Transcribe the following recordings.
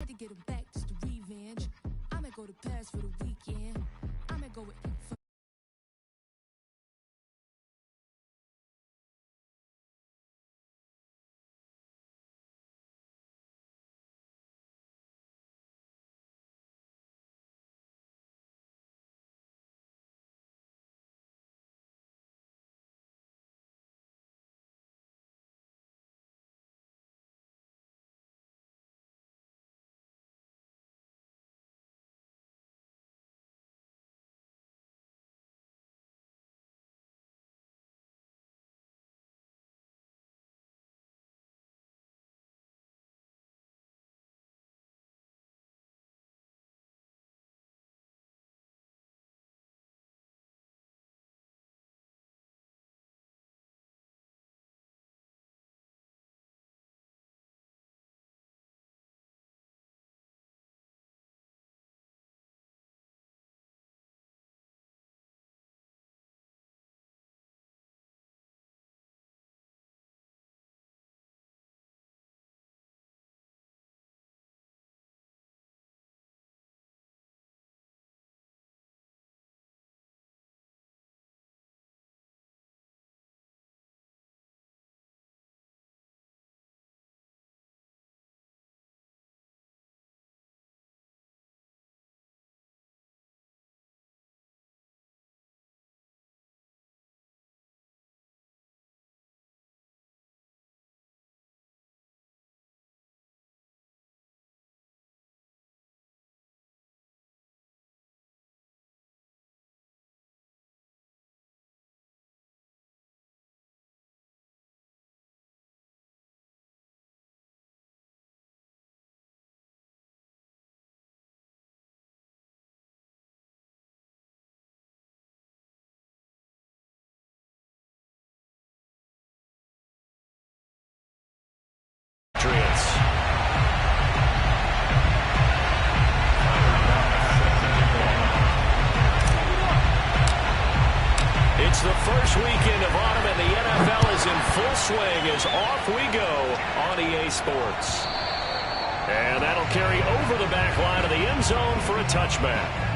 To get him back, just a revenge. I'ma go to Paris for the weekend. I'ma go with. It's the first weekend of autumn, and the NFL is in full swing as off we go on EA Sports. And that'll carry over the back line of the end zone for a touchback.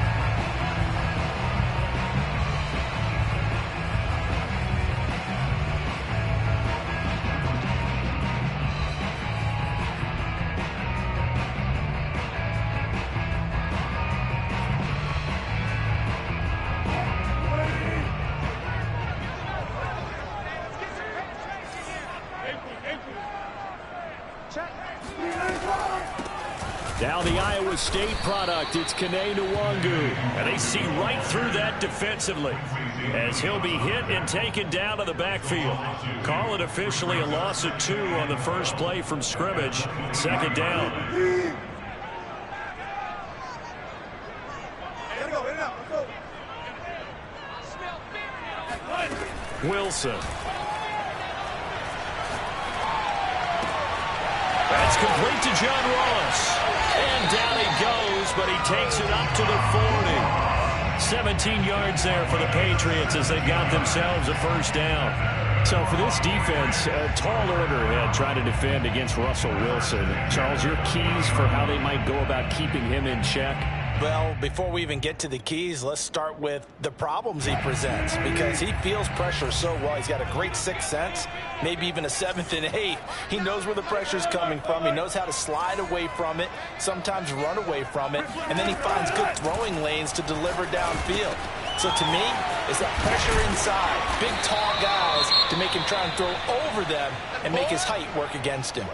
Now the Iowa State product, it's Kene Nwangu. And they see right through that defensively as he'll be hit and taken down to the backfield. Call it officially a loss of 2 on the first play from scrimmage. Second down. Wilson. That's complete to John Ross. And down he goes, but he takes it up to the 40. 17 yards there for the Patriots as they've got themselves a first down. So for this defense, a tall order had tried to defend against Russell Wilson. Charles, your keys for how they might go about keeping him in check? Well, before we even get to the keys, let's start with the problems he presents, because he feels pressure so well. He's got a great sixth sense, maybe even a seventh and eighth. He knows where the pressure's coming from. He knows how to slide away from it, sometimes run away from it, and then he finds good throwing lanes to deliver downfield. So to me, it's that pressure inside, big, tall guys to make him try and throw over them and make his height work against him.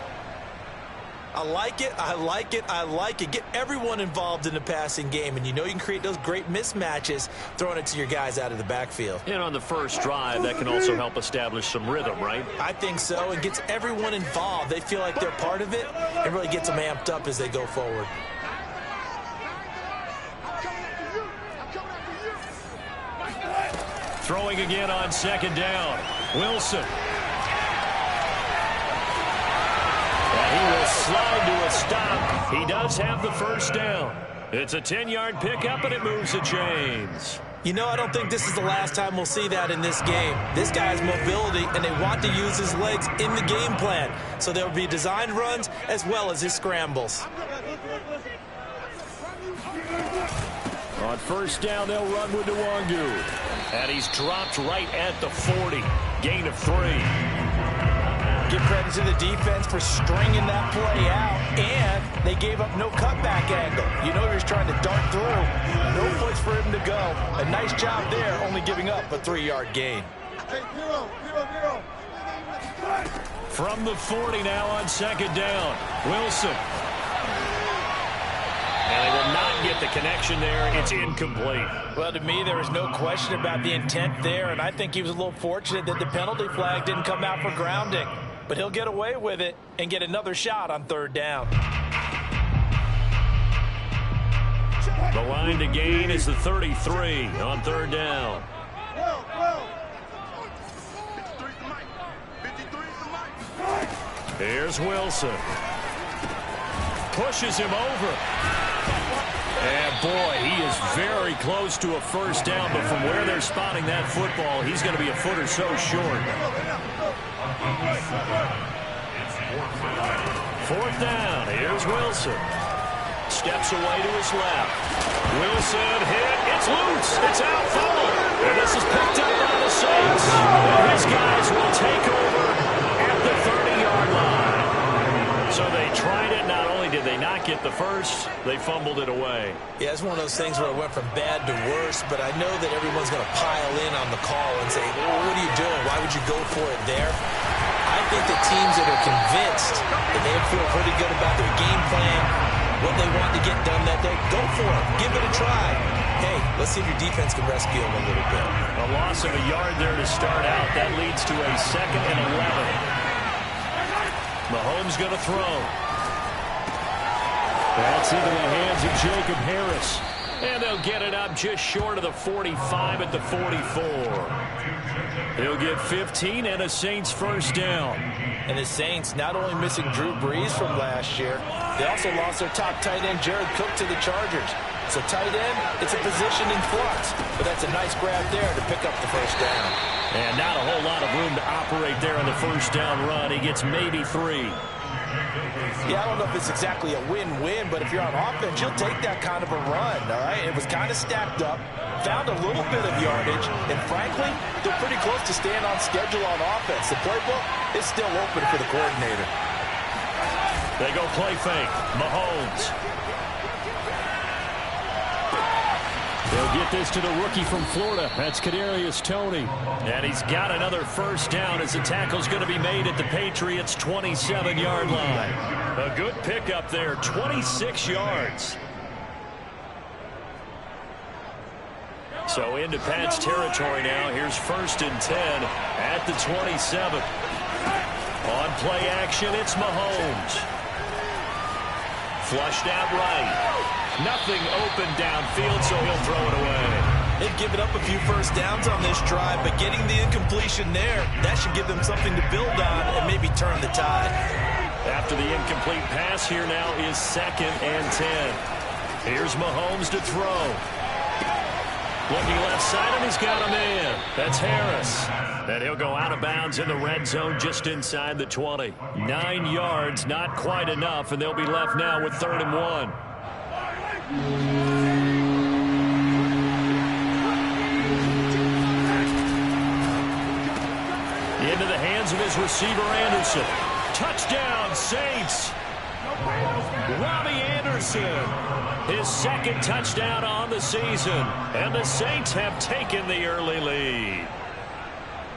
I like it, I like it, I like it. Get everyone involved in the passing game, and you know you can create those great mismatches throwing it to your guys out of the backfield. And on the first drive, that can also help establish some rhythm, right? I think so, and gets everyone involved. They feel like they're part of it, and really gets them amped up as they go forward. Throwing again on second down. Wilson. He will slide to a stop. He does have the first down. It's a 10-yard pickup, and it moves the chains. You know, I don't think this is the last time we'll see that in this game. This guy has mobility, and they want to use his legs in the game plan. So there will be designed runs as well as his scrambles. first down, they'll run with Nwangu. And he's dropped right at the 40. Gain of 3. Give credit to the defense for stringing that play out, and they gave up no cutback angle. You know he was trying to dart through. No place for him to go. A nice job there, only giving up a 3-yard gain. From the 40 now on second down. Wilson. And they will not get the connection there. It's incomplete. Well, to me, there was no question about the intent there, and I think he was a little fortunate that the penalty flag didn't come out for grounding. But he'll get away with it and get another shot on third down. The line to gain is the 33 on third down. Here's Wilson. Pushes him over. And boy, he is very close to a first down, but from where they're spotting that football, he's going to be a foot or so short. Fourth down. Here's Wilson. Steps away to his left. Wilson hit. It's loose. It's out forward. And this is picked up by the Saints. And his guys will take over at the 30-yard line. So they tried it. Not only did they not get the first, they fumbled it away. Yeah, it's one of those things where it went from bad to worse, but I know that everyone's going to pile in on the call and say, well, what are you doing? Why would you go for it there? I think the teams that are convinced that they feel pretty good about their game plan, what they want to get done that day, go for it. Give it a try. Hey, let's see if your defense can rescue them a little bit. A loss of a yard there to start out. That leads to a 2nd and 11. Mahomes going to throw. That's into the hands of Jacob Harris. And they'll get it up just short of the 45 at the 44. He'll get 15 and a Saints first down. And the Saints not only missing Drew Brees from last year, they also lost their top tight end, Jared Cook, to the Chargers. So tight end, it's a position in flux. But that's a nice grab there to pick up the first down. And not a whole lot of room to operate there on the first down run. He gets maybe 3. Yeah, I don't know if it's exactly a win-win, but if you're on offense, you'll take that kind of a run, all right? It was kind of stacked up, found a little bit of yardage, and frankly, they're pretty close to staying on schedule on offense. The playbook is still open for the coordinator. They go play fake. Mahomes. They'll get this to the rookie from Florida. That's Kadarius Toney. And he's got another first down as the tackle's going to be made at the Patriots' 27-yard line. A good pickup there, 26 yards. So into Pat's territory now. Here's 1st and 10 at the 27. On play action, it's Mahomes. Flushed out right. Nothing open downfield, so he'll throw it away. They've given up a few first downs on this drive, but getting the incompletion there, that should give them something to build on and maybe turn the tide. After the incomplete pass, here now is 2nd and 10. Here's Mahomes to throw. Looking left side, and he's got a man. That's Harris. And he'll go out of bounds in the red zone just inside the 20. 9 yards, not quite enough, and they'll be left now with 3rd and 1. Into the hands of his receiver, Anderson. Touchdown, Saints. Robbie Anderson. His 2nd touchdown on the season. And the Saints have taken the early lead.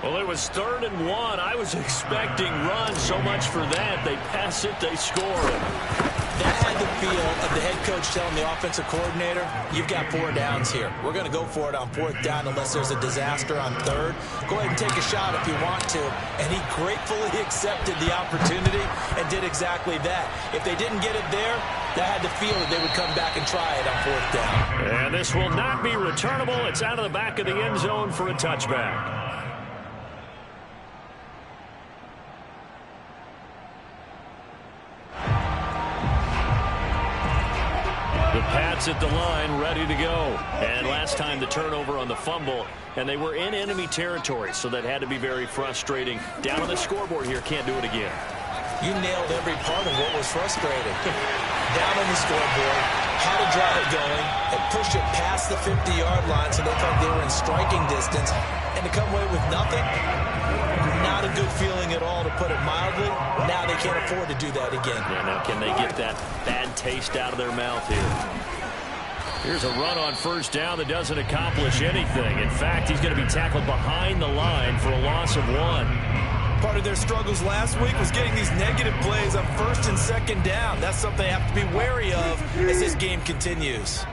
Well, it was 3rd and 1. I was expecting runs, so much for that. They pass it, they score it. That had the feel of the head coach telling the offensive coordinator, you've got 4 downs here. We're going to go for it on 4th down unless there's a disaster on 3rd. Go ahead and take a shot if you want to. And he gratefully accepted the opportunity and did exactly that. If they didn't get it there, that had the feel that they would come back and try it on 4th down. And this will not be returnable. It's out of the back of the end zone for a touchback. The Pats at the line, ready to go. And last time the turnover on the fumble, and they were in enemy territory, so that had to be very frustrating. Down on the scoreboard here, can't do it again. You nailed every part of what was frustrating. Down on the scoreboard, had a drive going and pushed it past the 50-yard line so they thought they were in striking distance, and to come away with nothing, not a good feeling at all, to put it mildly. Now they can't afford to do that again. Yeah, now can they get that bad taste out of their mouth here? Here's a run on first down that doesn't accomplish anything. In fact, he's going to be tackled behind the line for a loss of 1. Part of their struggles last week was getting these negative plays on first and second down. That's something they have to be wary of as this game continues.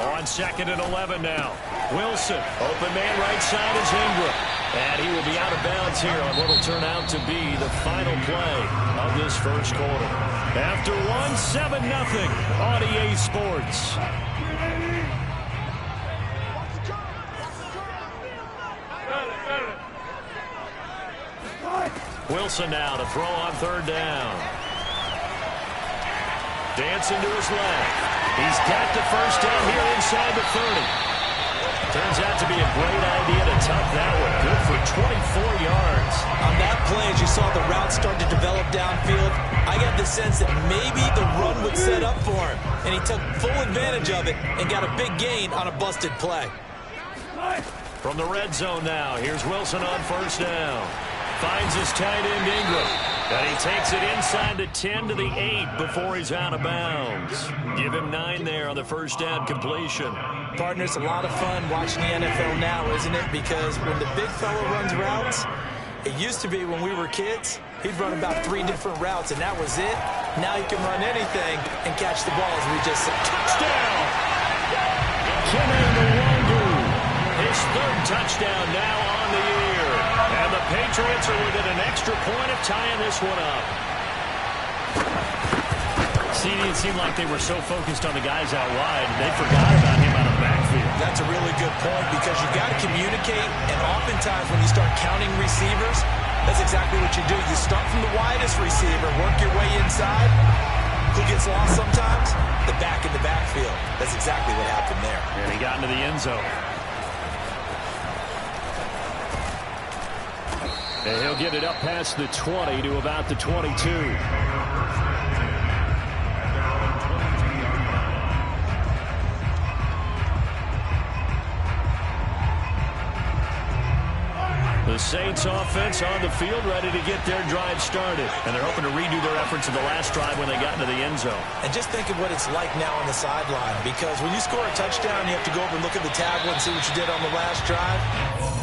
On 2nd and 11 now. Wilson, open man right side is Ingram. And he will be out of bounds here on what will turn out to be the final play of this first quarter. After 1, 7-0 on EA Sports. Wilson now to throw on 3rd down. Dancing to his left. He's got the first down here inside the 30. Turns out to be a great idea to tuck that one. Good for 24 yards. On that play, as you saw the route start to develop downfield, I got the sense that maybe the run would set up for him. And he took full advantage of it and got a big gain on a busted play. From the red zone now, here's Wilson on 1st down. Finds his tight end Ingram. And he takes it inside the 10 to the 8 before he's out of bounds. Give him 9 there on the first down completion. Partner, it's a lot of fun watching the NFL now, isn't it? Because when the big fella runs routes, it used to be when we were kids, he'd run about 3 different routes, and that was it. Now he can run anything and catch the ball, as we just said. Touchdown! Kenangawangu. His 3rd touchdown now on the year. And the Patriots are within an extra point of tying this one up. See, it seemed like they were so focused on the guys out wide, they forgot about him out of the backfield. That's a really good point, because you got to communicate, and oftentimes when you start counting receivers, that's exactly what you do. You start from the widest receiver, work your way inside. Who gets lost sometimes? The back in the backfield. That's exactly what happened there. And he got into the end zone. And he'll get it up past the 20 to about the 22. The Saints offense on the field, ready to get their drive started. And they're hoping to redo their efforts in the last drive when they got into the end zone. And just think of what it's like now on the sideline, because when you score a touchdown, you have to go over and look at the tablet and see what you did on the last drive.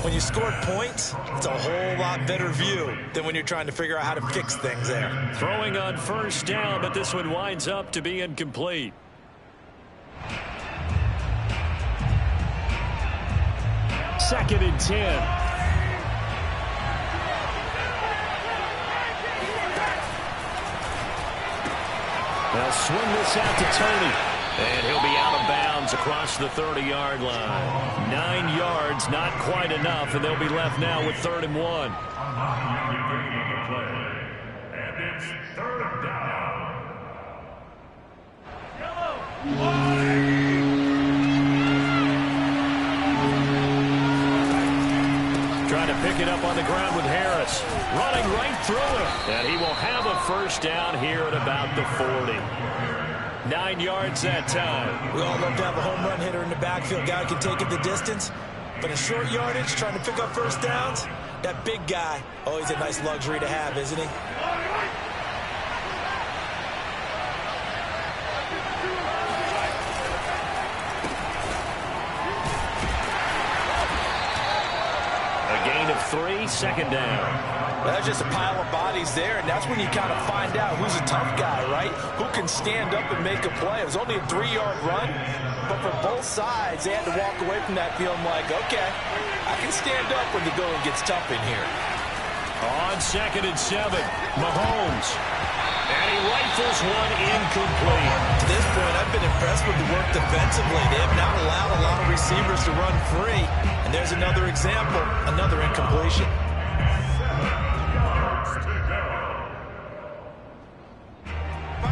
When you scored points, it's a whole lot better view than when you're trying to figure out how to fix things there. Throwing on first down, but this one winds up to be incomplete. Second and 10. They'll swing this out to Tony. And he'll be out of bounds across the 30-yard line. 9 yards, not quite enough, and they'll be left now with 3rd and 1. And it's 3rd down. Trying to pick it up on the ground with Harris. Running right through it. And he will have a first down here at about the 40. 9 yards that time. We all love to have a home run hitter in the backfield. Guy can take it the distance. But in short yardage, trying to pick up first downs, that big guy, always a nice luxury to have, isn't he? A gain of 3, 2nd down. That's just a pile of bodies there, and that's when you kind of find out who's a tough guy, right? Who can stand up and make a play. It was only a 3-yard run, but for both sides, they had to walk away from that feeling like, okay, I can stand up when the going gets tough in here. On 2nd and 7, Mahomes. And he rifles one incomplete. To this point, I've been impressed with the work defensively. They have not allowed a lot of receivers to run free, and there's another example, another incompletion.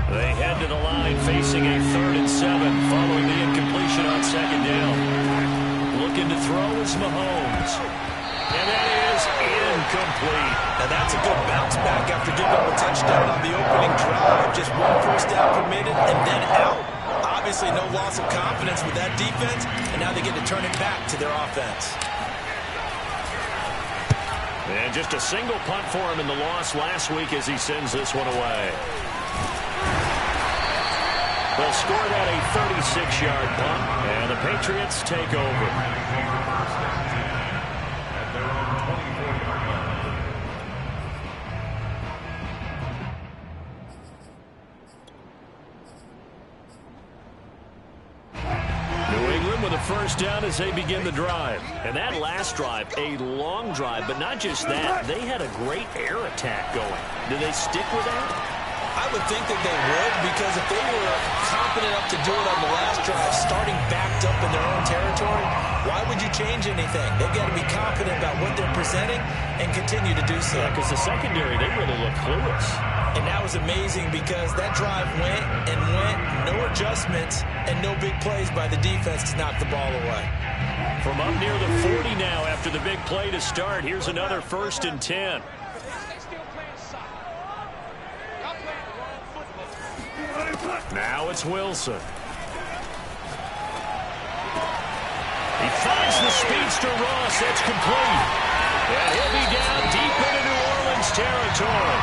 They head to the line facing a 3rd and 7 following the incompletion on 2nd down. Looking to throw is Mahomes. And that is incomplete. Now that's a good bounce back after giving up a touchdown on the opening drive. Just one first down permitted and then out. Obviously no loss of confidence with that defense, and now they get to turn it back to their offense. And just a single punt for him in the loss last week as he sends this one away. They'll score that a 36-yard punt, and the Patriots take over. First down as they begin the drive. And that last drive, a long drive, but not just that. They had a great air attack going. Do they stick with that? I would think that they would, because if they were confident enough to do it on the last drive, starting backed up in their own territory, why would you change anything? They've got to be confident about what they're presenting and continue to do so. Yeah, because the secondary, they really look clueless. And that was amazing because that drive went and went, no adjustments, and no big plays by the defense to knock the ball away. From up near the 40 now after the big play to start, here's another 1st and 10. Now it's Wilson. He finds the speedster Ross. That's complete. And he'll be down deep into New Orleans territory.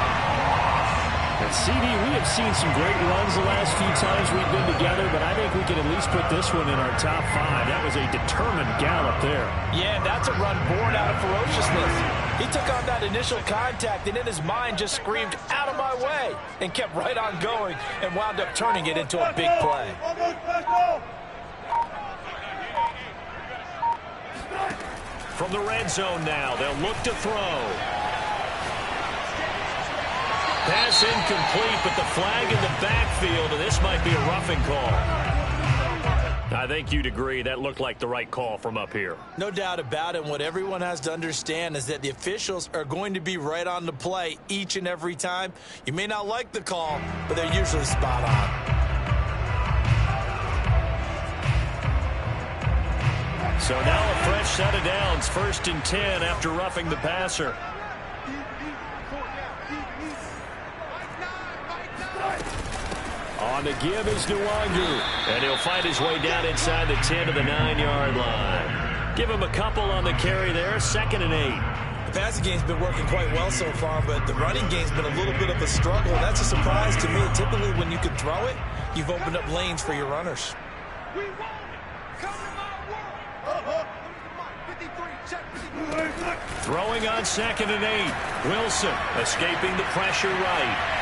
And CD, we have seen some great runs the last few times we've been together, but I think we can at least put this one in our top 5. That was a determined gallop there. Yeah, that's a run born out of ferociousness. He took on that initial contact and in his mind just screamed, "Out of my way," and kept right on going and wound up turning it into a big play. From the red zone now, they'll look to throw. Pass incomplete, but the flag in the backfield, and this might be a roughing call. I think you'd agree that looked like the right call from up here. No doubt about it. What everyone has to understand is that the officials are going to be right on the play each and every time. You may not like the call, but they're usually spot on. So now a fresh set of downs, 1st and 10 after roughing the passer. On the give is Nwangu, and he'll find his way down inside the 10 to the 9-yard line. Give him a couple on the carry there, 2nd and 8. The passing game's been working quite well so far, but the running game's been a little bit of a struggle. That's a surprise to me. Typically, when you can throw it, you've opened up lanes for your runners. Throwing on 2nd and 8. Wilson escaping the pressure right.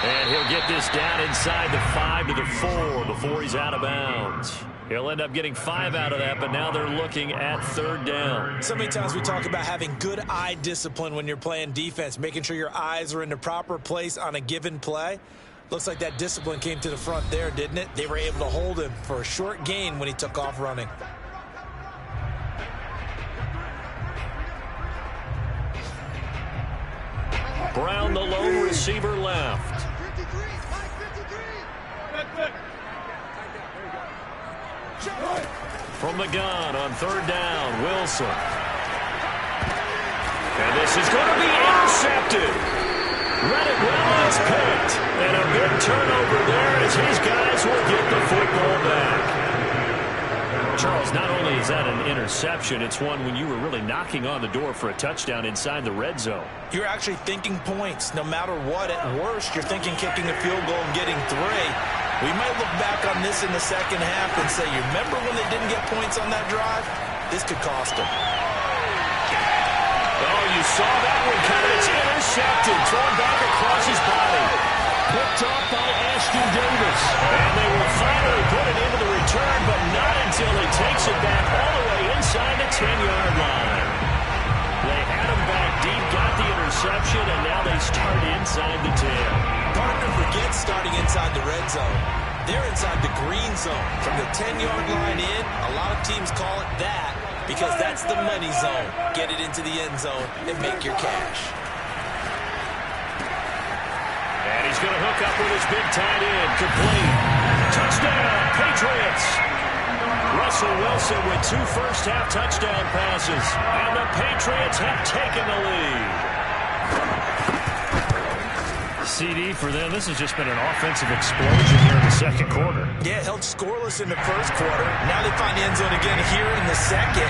And he'll get this down inside the 5 to the 4 before he's out of bounds. He'll end up getting 5 out of that, but now they're looking at 3rd down. So many times we talk about having good eye discipline when you're playing defense, making sure your eyes are in the proper place on a given play. Looks like that discipline came to the front there, didn't it? They were able to hold him for a short gain when he took off running. Brown, the lone receiver, left. From the gun on 3rd down, Wilson. And this is going to be intercepted. Read it well as picked. And a big turnover there as his guys will get the football back. Charles, not only is that an interception, it's one when you were really knocking on the door for a touchdown inside the red zone. You're actually thinking points. No matter what, at worst, you're thinking kicking a field goal and getting 3. We might look back on this in the second half and say, you remember when they didn't get points on that drive? This could cost them. Oh, you saw that one coming. It's intercepted. Thrown back across his body. Picked off by Ashton Davis. And they will finally put it into the return, but not until he takes it back all the way inside the 10-yard line. They had him back deep, got the interception, and now they start inside the 10. Partner forgets starting inside the red zone. They're inside the green zone. From the 10-yard line in, a lot of teams call it that because that's the money zone. Get it into the end zone and make your cash. And he's going to hook up with his big tight end. Complete. Touchdown, Patriots. Russell Wilson with 2 first-half touchdown passes. And the Patriots have taken the lead. CD for them. This has just been an offensive explosion here in the second quarter. Yeah, held scoreless in the first quarter. Now they find the end zone again here in the second.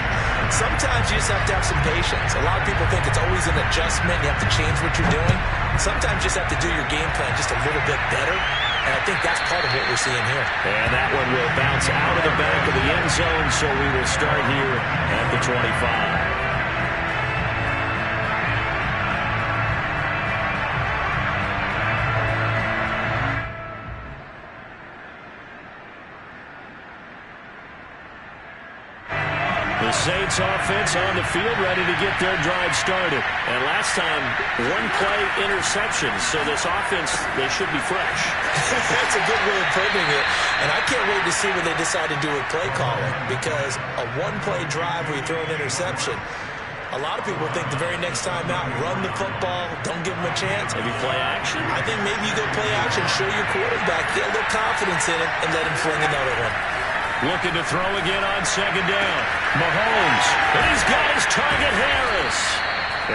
Sometimes you just have to have some patience. A lot of people think it's always an adjustment. You have to change what you're doing. Sometimes you just have to do your game plan just a little bit better. And I think that's part of what we're seeing here. And that one will bounce out of the back of the end zone, so we will start here at the 25. Saints offense on the field, ready to get their drive started. And last time, 1-play interception. So this offense, they should be fresh. That's a good way of putting it. And I can't wait to see what they decide to do with play calling. Because a 1-play drive where you throw an interception, a lot of people think the very next time out, run the football, don't give them a chance. Maybe play action? I think maybe you go play action, show your quarterback, get a little confidence in it, and let him fling another one. Looking to throw again on second down. Mahomes. These guys target Harris.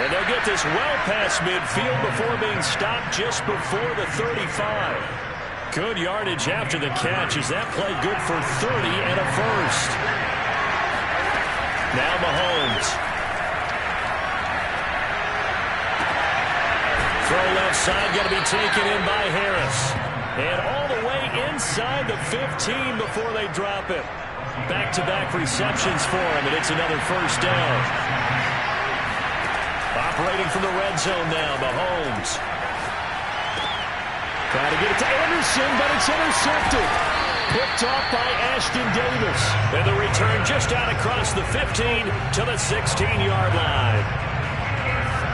And they'll get this well past midfield before being stopped just before the 35. Good yardage after the catch. Is that play good for 30 and a first? Now Mahomes. Throw left side, going to be taken in by Harris. And all the way inside the 15 before they drop it. Back-to-back receptions for him, and it's another first down. Operating from the red zone now, Mahomes. Trying to get it to Anderson, but it's intercepted. Picked off by Ashton Davis. And the return just out across the 15 to the 16-yard line.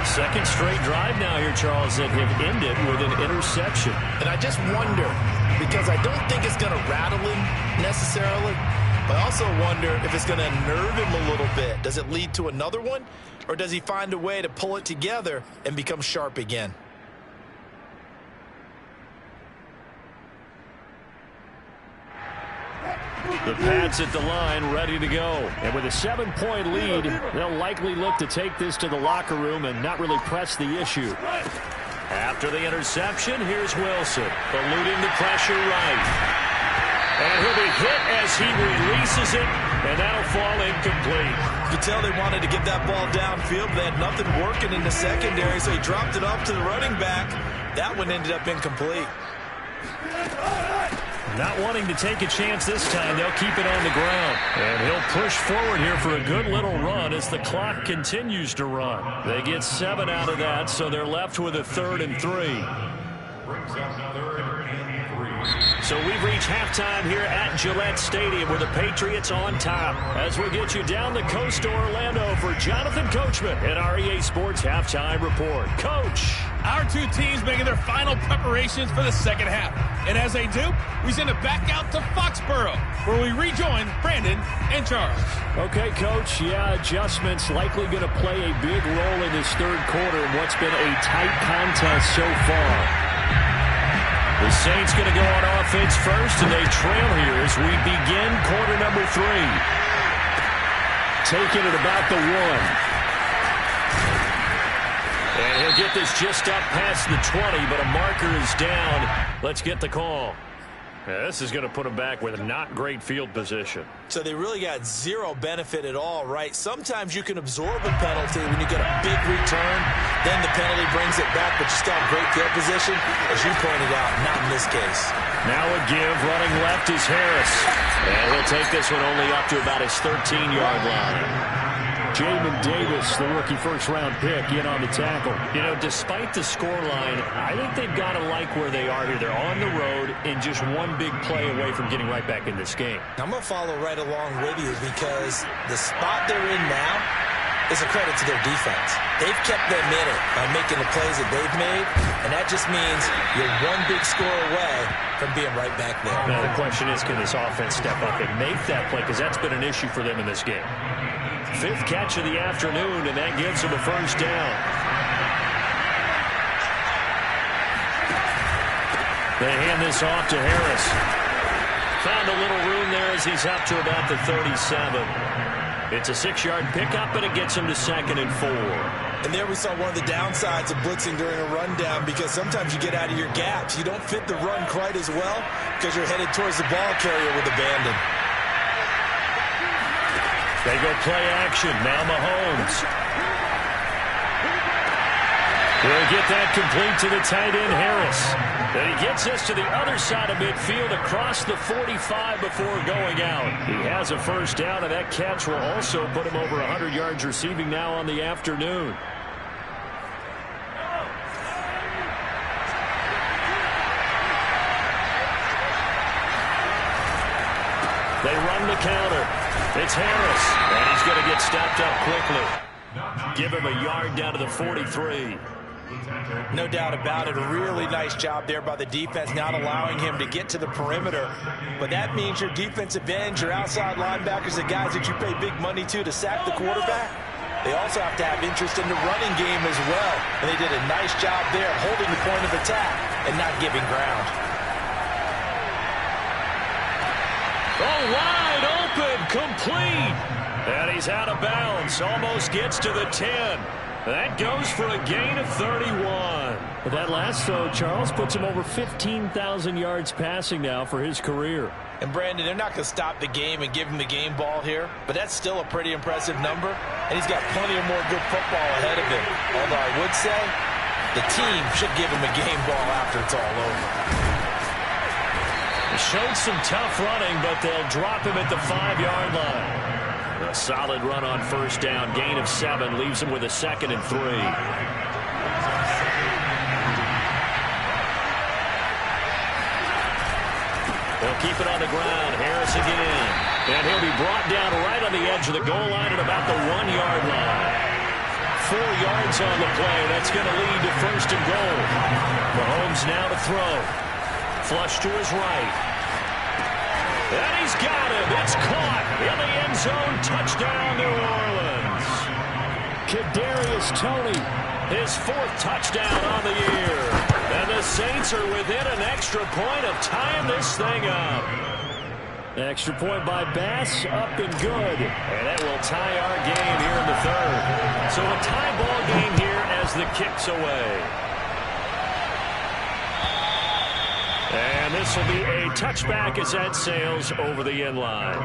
Second straight drive now here, Charles, that have ended with an interception. And I just wonder, because I don't think it's going to rattle him necessarily, but I also wonder if it's going to nerve him a little bit. Does it lead to another one, or does he find a way to pull it together and become sharp again? The Pats at the line, ready to go. And with a 7-point lead, they'll likely look to take this to the locker room and not really press the issue. After the interception, here's Wilson, eluding the pressure right. And he'll be hit as he releases it, and that'll fall incomplete. You could tell they wanted to get that ball downfield. They had nothing working in the secondary, so he dropped it off to the running back. That one ended up incomplete. Not wanting to take a chance this time, they'll keep it on the ground. And he'll push forward here for a good little run as the clock continues to run. They get 7 out of that, so they're left with a 3rd and 3. So we've reached halftime here at Gillette Stadium with the Patriots on top. As we get you down the coast to Orlando for Jonathan Coachman at our EA Sports Halftime Report. Coach. Our two teams making their final preparations for the second half. And as they do, we send it back out to Foxborough, where we rejoin Brandon and Charles. Okay, Coach. Yeah, adjustments likely going to play a big role in this third quarter in what's been a tight contest so far. The Saints going to go on offense first, and they trail here as we begin quarter number 3. Taking it about the 1. And he'll get this just up past the 20, but a marker is down. Let's get the call. Yeah, this is going to put them back with not great field position. So they really got zero benefit at all, right? Sometimes you can absorb a penalty when you get a big return. Then the penalty brings it back, but you still have great field position. As you pointed out, not in this case. Now a give. Running left is Harris. And he'll take this one only up to about his 13-yard line. Jamin Davis, the rookie first-round pick, in on the tackle. You know, despite the scoreline, I think they've got to like where they are here. They're on the road and just one big play away from getting right back in this game. I'm going to follow right along with you because the spot they're in now is a credit to their defense. They've kept them in it by making the plays that they've made, and that just means you're one big score away from being right back there. Now, the question is, can this offense step up and make that play? Because that's been an issue for them in this game. 5th catch of the afternoon, and that gives them a first down. They hand this off to Harris. Found a little room there as he's up to about the 37. It's a 6-yard pickup, and it gets him to 2nd and 4. And there we saw one of the downsides of blitzing during a rundown, because sometimes you get out of your gaps. You don't fit the run quite as well because you're headed towards the ball carrier with abandon. They go play action. Now Mahomes. He'll get that complete to the tight end, Harris. And he gets this to the other side of midfield across the 45 before going out. He has a first down, and that catch will also put him over 100 yards receiving now on the afternoon. They run the counter. It's Harris, and he's going to get stopped up quickly. Give him a yard down to the 43. No doubt about it. A really nice job there by the defense, not allowing him to get to the perimeter. But that means your defensive ends, your outside linebackers, the guys that you pay big money to sack the quarterback, they also have to have interest in the running game as well. And they did a nice job there holding the point of attack and not giving ground. Oh, wide open, complete. And he's out of bounds, almost gets to the 10. That goes for a gain of 31. But that last throw, Charles, puts him over 15,000 yards passing now for his career. And, Brandon, they're not going to stop the game and give him the game ball here, but that's still a pretty impressive number, and he's got plenty of more good football ahead of him. Although I would say the team should give him a game ball after it's all over. He showed some tough running, but they'll drop him at the 5-yard line. A solid run on first down. Gain of 7 leaves him with a 2nd and 3. They'll keep it on the ground. Harris again. And he'll be brought down right on the edge of the goal line at about the 1-yard line. 4 yards on the play. That's going to lead to 1st and goal. Mahomes now to throw. Flush to his right. And he's got him. It's caught in the end zone. Touchdown, New Orleans. Kadarius Toney, his 4th touchdown on the year. And the Saints are within an extra point of tying this thing up. extra point by Bass, up and good. And that will tie our game here in the 3rd. So a tie ball game here as the kick's away. And this will be a touchback as that sails over the end line.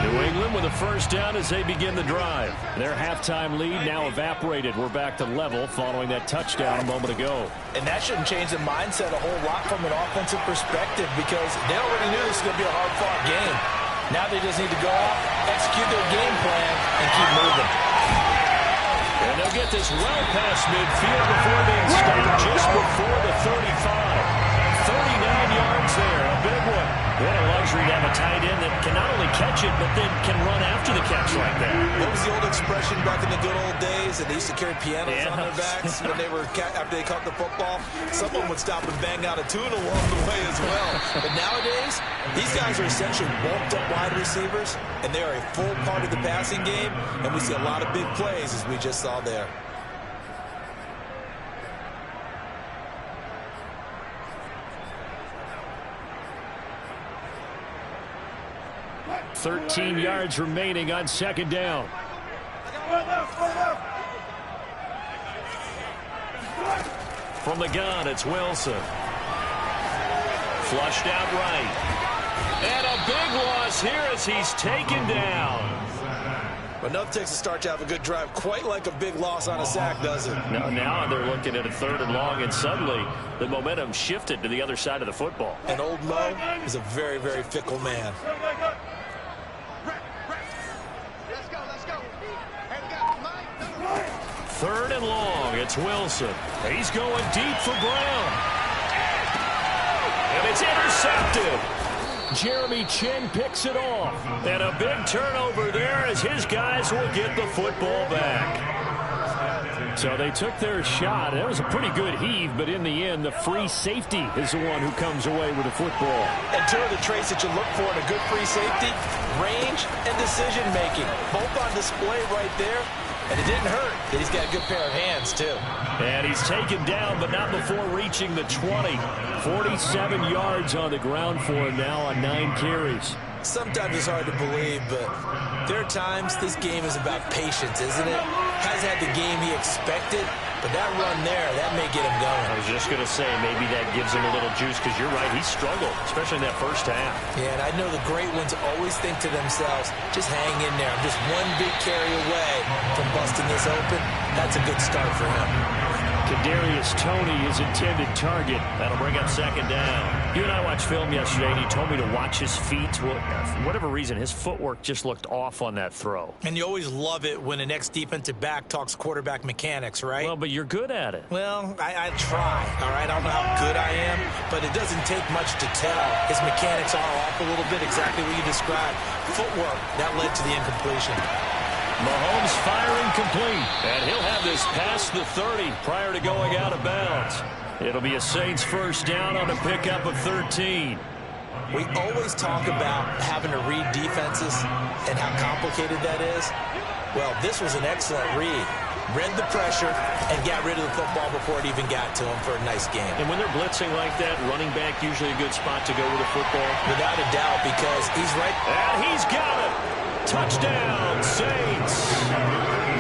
New England with a first down as they begin the drive. Their halftime lead now evaporated. We're back to level following that touchdown a moment ago. And that shouldn't change the mindset a whole lot from an offensive perspective, because they already knew this was going to be a hard-fought game. Now they just need to go out, execute their game plan, and keep moving. And they'll get this well past midfield before being stopped just before the 35. 39 yards there, a big one. What a luxury to have a tight end that can not only catch it, but then can run after the catch like that. What was the old expression back in the good old days? And they used to carry pianos on their backs when they were after they caught the football. Someone would stop and bang out a tune along the way as well. But nowadays, these guys are essentially bulked up wide receivers, and they are a full part of the passing game. And we see a lot of big plays, as we just saw there. .13 yards remaining on second down. From the gun, it's Wilson. Flushed out right. And a big loss here as he's taken down. Enough takes a start to have a good drive, quite like a big loss on a sack, does it? Now they're looking at a 3rd and long, and suddenly the momentum shifted to the other side of the football. And old Mo is a very, very fickle man. Third and long, it's Wilson. He's going deep for Brown. And it's intercepted. Jeremy Chin picks it off. And a big turnover there as his guys will get the football back. So they took their shot. That was a pretty good heave, but in the end, the free safety is the one who comes away with the football. And two of the traits that you look for in a good free safety, range and decision-making. Both on display right there. And it didn't hurt that he's got a good pair of hands, too. And he's taken down, but not before reaching the 20. 47 yards on the ground for him now on 9 carries. Sometimes it's hard to believe, but there are times this game is about patience, isn't it? Hasn't had the game he expected, but that run there, that may get him going. I was just going to say, maybe that gives him a little juice, because you're right, he struggled, especially in that first half. Yeah, and I know the great ones always think to themselves, just hang in there. I'm just one big carry away from busting this open. That's a good start for him. Kadarius Toney, his intended target. That'll bring up second down. You and I watched film yesterday, and you told me to watch his feet. Well, for whatever reason, his footwork just looked off on that throw. And you always love it when an ex-defensive back talks quarterback mechanics, right? Well, but you're good at it. Well, I try, all right? I don't know how good I am, but it doesn't take much to tell. His mechanics are off a little bit, exactly what you described. Footwork, that led to the incompletion. Mahomes firing complete, and he'll have this past the 30 prior to going out of bounds. It'll be a Saints first down on a pickup of 13. We always talk about having to read defenses and how complicated that is. Well, this was an excellent read. Read the pressure and got rid of the football before it even got to him for a nice game. And when they're blitzing like that, running back usually a good spot to go with the football. Without a doubt, because he's right. And he's got it. Touchdown, Saints.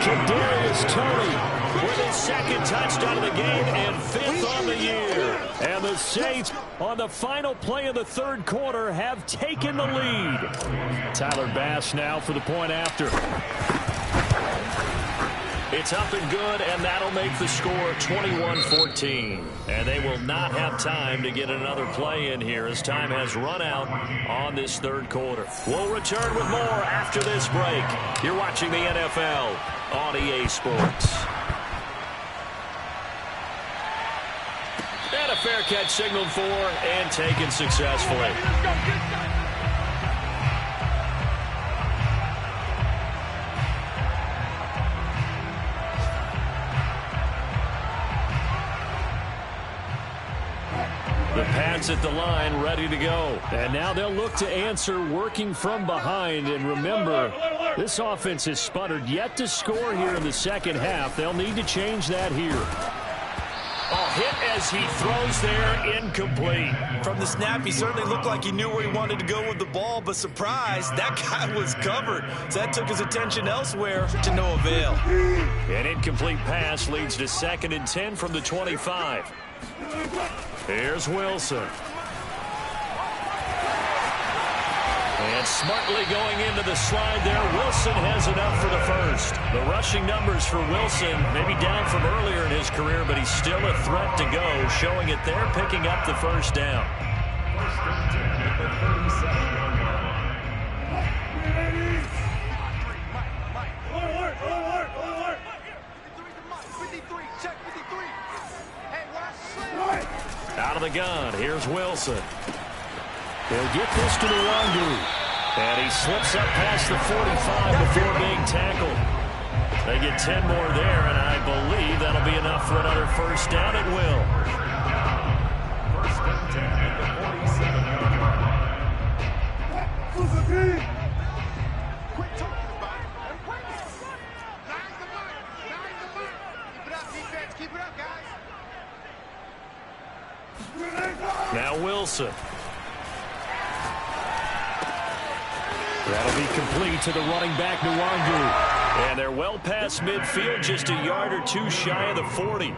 Kadarius Toney With his second touchdown of the game and 5th on the year. And the Saints, on the final play of the third quarter, have taken the lead. Tyler Bass now for the point after. It's up and good, and that'll make the score 21-14. And they will not have time to get another play in here as time has run out on this third quarter. We'll return with more after this break. You're watching the NFL on EA Sports. And a fair catch signaled for and taken successfully. The Pats at the line, ready to go. And now they'll look to answer working from behind. And remember, this offense has sputtered yet to score here in the second half. They'll need to change that here. A hit as he throws there, incomplete. From the snap, he certainly looked like he knew where he wanted to go with the ball, but surprise, that guy was covered. So that took his attention elsewhere to no avail. An incomplete pass leads to 2nd and 10 from the 25. Here's Wilson. And smartly going into the slide there, Wilson has enough for the first. The rushing numbers for Wilson, maybe down from earlier in his career, but he's still a threat to go, showing it there, picking up the first down. Out of the gun, here's Wilson. They'll get this to the Wandu. And he slips up past the 45 before being tackled. They get 10 more there, and I believe that'll be enough for another first down at will. First and 10 at the 47-yard line. Quit talking about it. Nine the mark. Keep it up, defense. Keep it up, guys. Now Wilson. That'll be complete to the running back, Nwangu. And they're well past midfield, just a yard or two shy of the 40.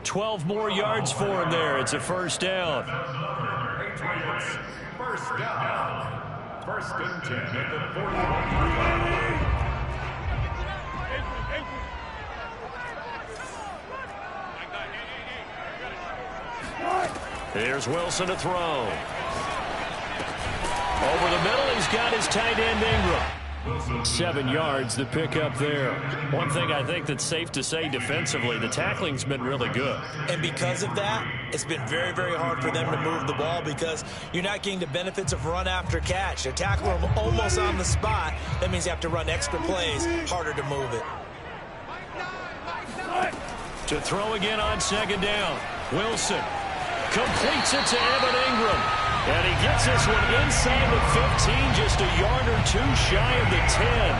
12 more yards for him there. It's a first down. Patriots, first down. First and 10 at the 41-yard line. Here's Wilson to throw. Over the middle, he's got his tight end Ingram. 7 yards, the pickup there. One thing I think that's safe to say defensively, the tackling's been really good. And because of that, it's been very, very hard for them to move the ball because you're not getting the benefits of run after catch. They tackle them almost on the spot. That means you have to run extra plays, harder to move it. To throw again on second down. Wilson completes it to Evan Ingram. And he gets this one inside the 15, just a yard or two shy of the 10.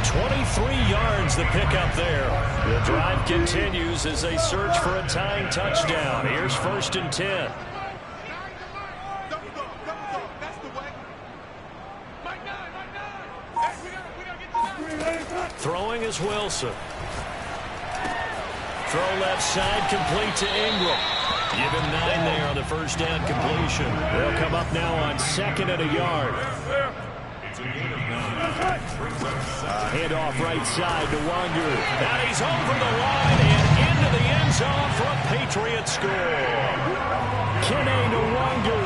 23 yards the pickup there. The drive continues as they search for a tying touchdown. Here's 1st and 10. Throwing is Wilson. Throw left side, complete to Ingram. Give him 9 there on the first down completion. They'll come up now on 2nd and a yard. Handoff right side to Wangu. And he's over the line and into the end zone for a Patriot score. Kene Nwangu,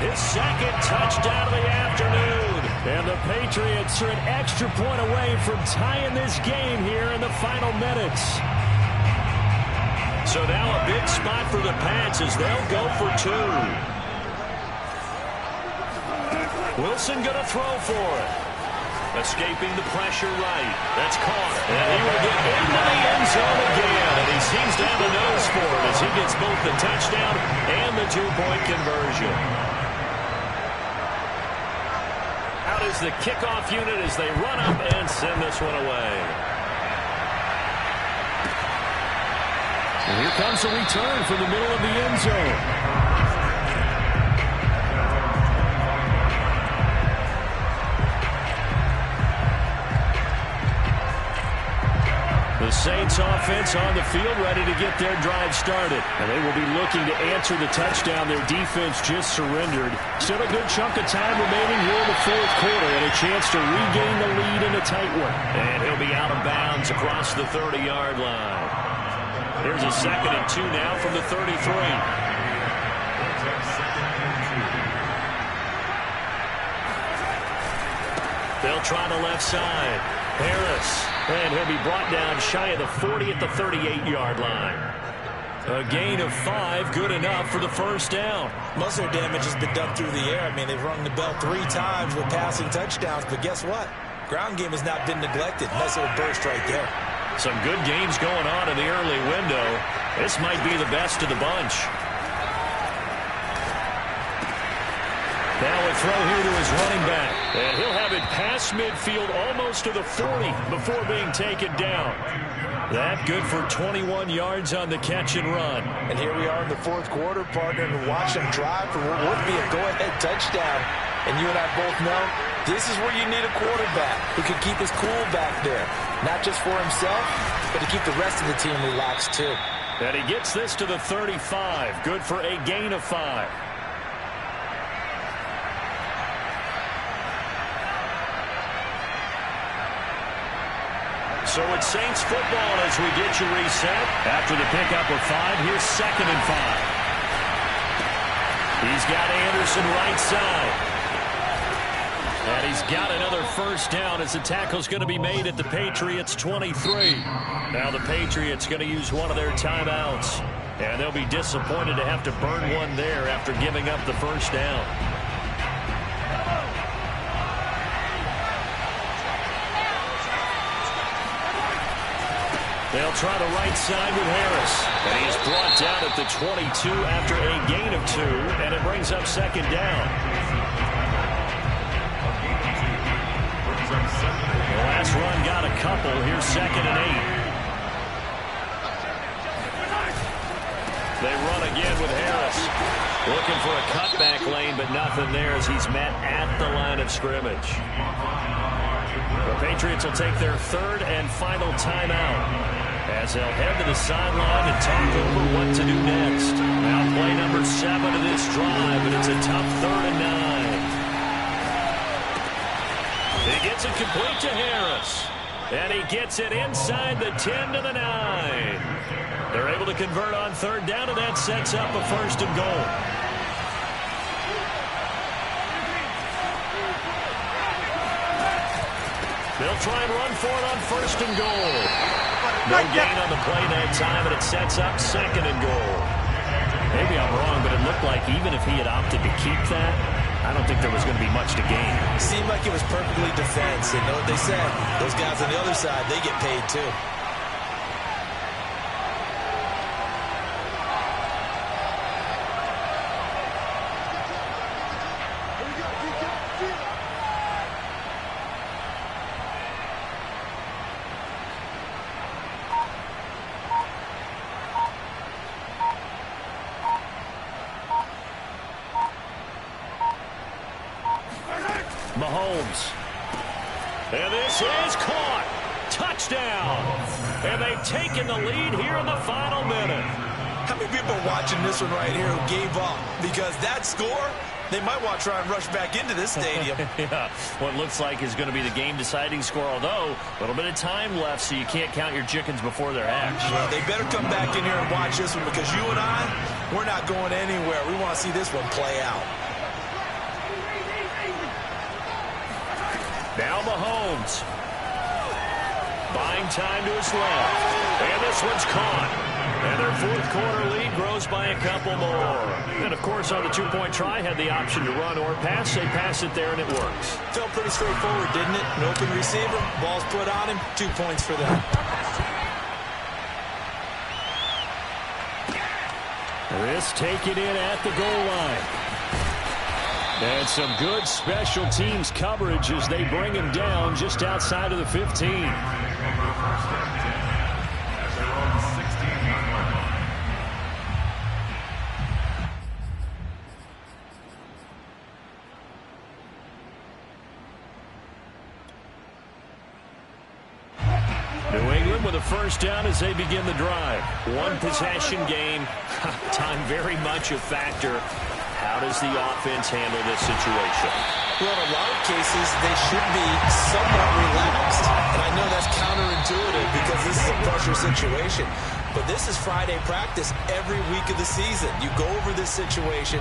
his 2nd touchdown of the afternoon. And the Patriots are an extra point away from tying this game here in the final minutes. So now a big spot for the Pats as they'll go for 2. Wilson going to throw for it. Escaping the pressure right. That's caught. And he will get into the end zone again. And he seems to have a nose for it as he gets both the touchdown and the 2-point conversion. Out is the kickoff unit as they run up and send this one away. And here comes a return from the middle of the end zone. The Saints offense on the field ready to get their drive started. And they will be looking to answer the touchdown their defense just surrendered. Still a good chunk of time remaining here in the 4th quarter and a chance to regain the lead in a tight one. And he'll be out of bounds across the 30-yard line. Here's a 2nd and 2 now from the 33. They'll try the left side. Harris. And he'll be brought down shy of the 40 at the 38-yard line. A gain of 5, good enough for the first down. Most of their damage has been done through the air. I mean, they've rung the bell 3 times with passing touchdowns, but guess what? Ground game has not been neglected. Nice little burst right there. Some good games going on in the early window. This might be the best of the bunch. Now a throw here to his running back. And he'll have it past midfield almost to the 40 before being taken down. That good for 21 yards on the catch and run. And here we are in the 4th quarter, partner, and watch them drive for what would be a go-ahead touchdown. And you and I both know this is where you need a quarterback who can keep his cool back there. Not just for himself, but to keep the rest of the team relaxed too. And he gets this to the 35. Good for a gain of 5. So it's Saints football as we get you reset. After the pickup of 5, here's 2nd and 5. He's got Anderson right side. And he's got another first down as the tackle's going to be made at the Patriots' 23. Now the Patriots going to use one of their timeouts. And they'll be disappointed to have to burn one there after giving up the first down. They'll try the right side with Harris. And he's brought down at the 22 after a gain of 2. And it brings up 2nd down. The last run got a couple. Here's 2nd and 8. They run again with Harris. Looking for a cutback lane, but nothing there as he's met at the line of scrimmage. The Patriots will take their 3rd and final timeout as they'll head to the sideline and talk over what to do next. Now play number 7 of this drive, and it's a tough 3rd and 9. He gets it complete to Harris. And he gets it inside the 10 to the 9. They're able to convert on 3rd down, and that sets up a 1st and goal. They'll try and run for it on 1st and goal. No gain on the play that time, and it sets up 2nd and goal. Maybe I'm wrong, but it looked like even if he had opted to keep that, I don't think there was going to be much to gain. It seemed like it was perfectly defense, and know what they said. Those guys on the other side, they get paid too. Mahomes. And this is caught. Touchdown. And they've taken the lead here in the final minute. How many people are watching this one right here who gave up? Because that score, they might want to try and rush back into this stadium. Yeah, what looks like is going to be the game-deciding score, although a little bit of time left, so you can't count your chickens before they're hatched. Well, they better come back in here and watch this one because you and I, we're not going anywhere. We want to see this one play out. Now Mahomes. Buying time to his left. And this one's caught. And their fourth quarter lead grows by a couple more. And, of course, on the two-point try, had the option to run or pass. They pass it there, and it works. Felt pretty straightforward, didn't it? An open receiver, ball's put on him, 2 points for them. This taken in at the goal line. And some good special teams coverage as they bring him down just outside of the 15. New England with a first down as they begin the drive. One possession game. Time very much a factor. How does the offense handle this situation? Well, in a lot of cases, they should be somewhat relaxed. And I know that's counterintuitive because this is a pressure situation. But this is Friday practice every week of the season. You go over this situation,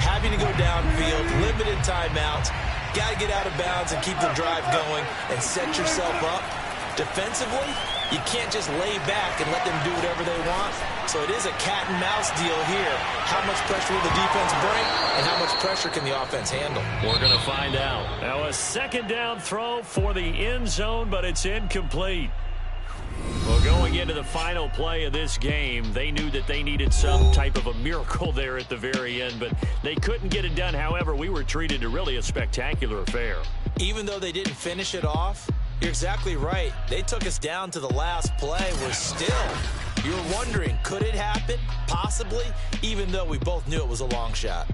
having to go downfield, limited timeouts, got to get out of bounds and keep the drive going and set yourself up. Defensively, you can't just lay back and let them do whatever they want. So it is a cat and mouse deal here. How much pressure will the defense bring and how much pressure can the offense handle? We're going to find out. Now a second down throw for the end zone, but it's incomplete. Well, going into the final play of this game, they knew that they needed some type of a miracle there at the very end, but they couldn't get it done. However, we were treated to really a spectacular affair. Even though they didn't finish it off, you're exactly right. They took us down to the last play. We're still, you're wondering, could it happen? Possibly, even though we both knew it was a long shot.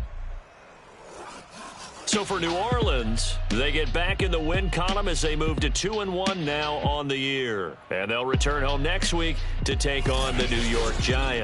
So for New Orleans, they get back in the win column as they move to 2-1 now on the year. And they'll return home next week to take on the New York Giants.